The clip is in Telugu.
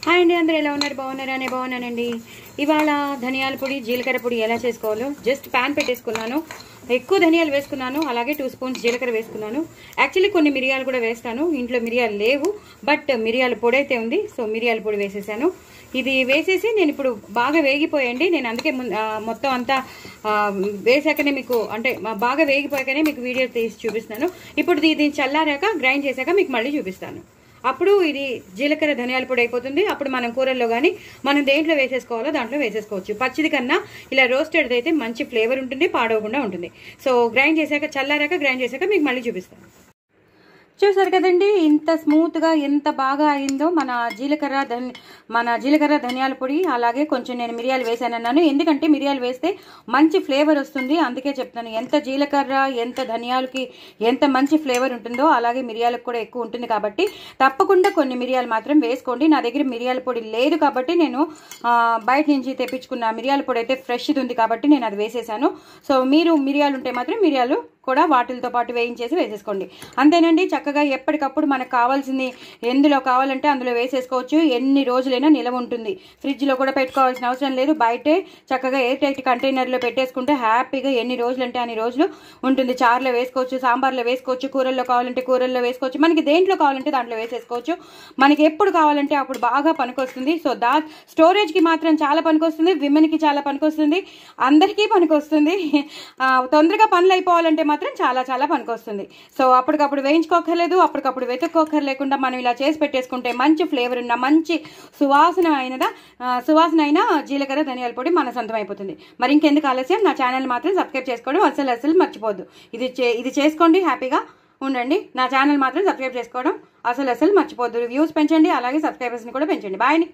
హాయ్ అండి, అందరూ ఎలా ఉన్నారు? బాగున్నారా? నేను బాగున్నానండి. ఇవాళ ధనియాల పొడి, జీలకర్ర పొడి ఎలా చేసుకోవాలో జస్ట్ ప్యాన్ పెట్టేసుకున్నాను. ఎక్కువ ధనియాలు వేసుకున్నాను, అలాగే 2 స్పూన్స్ జీలకర్ర వేసుకున్నాను. యాక్చువల్లీ కొన్ని మిరియాలు కూడా వేస్తాను, ఇంట్లో మిరియాలు లేవు, బట్ మిరియాల పొడి అయితే ఉంది, సో మిరియాల పొడి వేసేసాను. ఇది వేసేసి నేను ఇప్పుడు బాగా వేగిపోయండి. నేను అందుకే మొత్తం అంతా వేసాకనే మీకు, అంటే బాగా వేగిపోయాకనే మీకు వీడియో తీసి చూపిస్తాను. ఇప్పుడు దీన్ని చల్లారాక గ్రైండ్ చేశాక మీకు మళ్ళీ చూపిస్తాను. అప్పుడు ఇది జీలకర్ర ధనియాల పొడి అయిపోతుంది. అప్పుడు మనం కూరల్లో కానీ మనం దేంట్లో వేసేసుకోవాలో దాంట్లో వేసేసుకోవచ్చు. పచ్చిది కన్నా ఇలా రోస్టెడ్ అయితే మంచి ఫ్లేవర్ ఉంటుంది, పాడవకుండా ఉంటుంది. సో గ్రైండ్ చేశాక, చల్లారాక గ్రైండ్ చేశాక మీకు మళ్ళీ చూపిస్తాను. చూసారు కదండి, ఇంత స్మూత్గా ఎంత బాగా అయిందో మన జీలకర్ర ధనియాల పొడి. అలాగే కొంచెం నేను మిరియాలు వేసానన్నాను, ఎందుకంటే మిరియాలు వేస్తే మంచి ఫ్లేవర్ వస్తుంది, అందుకే చెప్తాను. ఎంత జీలకర్ర, ఎంత ధనియాలకి ఎంత మంచి ఫ్లేవర్ ఉంటుందో అలాగే మిరియాలకు కూడా ఎక్కువ ఉంటుంది. కాబట్టి తప్పకుండా కొన్ని మిరియాలు మాత్రం వేసుకోండి. నా దగ్గర మిరియాల పొడి లేదు కాబట్టి నేను బయట నుంచి తెప్పించుకున్న మిరియాల పొడి అయితే ఫ్రెష్ది ఉంది కాబట్టి నేను అది వేసేసాను. సో మీరు మిరియాలు ఉంటే మాత్రం మిరియాలు కూడా వాటితో పాటు వేయించేసి వేసేసుకోండి. అంతేనండి, చక్కగా ఎప్పటికప్పుడు మనకు కావాల్సింది ఎందులో కావాలంటే అందులో వేసేసుకోవచ్చు. ఎన్ని రోజులైనా నిలవ ఉంటుంది, ఫ్రిడ్జ్లో కూడా పెట్టుకోవాల్సిన అవసరం లేదు. బయటే చక్కగా ఎయిర్ టైట్ కంటైనర్లో పెట్టేసుకుంటే హ్యాపీగా ఎన్ని రోజులు అంటే అన్ని రోజులు ఉంటుంది. చారులో వేసుకోవచ్చు, సాంబార్లో వేసుకోవచ్చు, కూరల్లో కావాలంటే కూరల్లో వేసుకోవచ్చు, మనకి దేంట్లో కావాలంటే దాంట్లో వేసేసుకోవచ్చు. మనకి ఎప్పుడు కావాలంటే అప్పుడు బాగా పనికొస్తుంది. సో స్టోరేజ్కి మాత్రం చాలా పనికొస్తుంది, విమెన్కి చాలా పనికొస్తుంది, అందరికీ పనికొస్తుంది. తొందరగా పనులు అయిపోవాలంటే మాత్రం చాలా చాలా పనికొస్తుంది. సో అప్పటికప్పుడు వేయించుకోకర్లేదు, అప్పటికప్పుడు వెతుక్కోకర్లేకుండా మనం ఇలా చేసి పెట్టేసుకుంటే మంచి ఫ్లేవర్ ఉన్న, మంచి సువాసన అయిన జీలకర్ర ధనియాల పొడి మన సొంతం అయిపోతుంది. మరి ఇంకెందుకు ఆలస్యం, నా ఛానల్ మాత్రం సబ్స్క్రైబ్ చేసుకోవడం అసలు మర్చిపోద్దు. ఇది చేసుకోండి, హ్యాపీగా ఉండండి. నా ఛానల్ మాత్రం సబ్స్క్రైబ్ చేసుకోవడం అసలు మర్చిపోద్దు. వ్యూస్ పెంచండి, అలాగే సబ్స్క్రైబర్స్ని కూడా పెంచండి. బాయ్.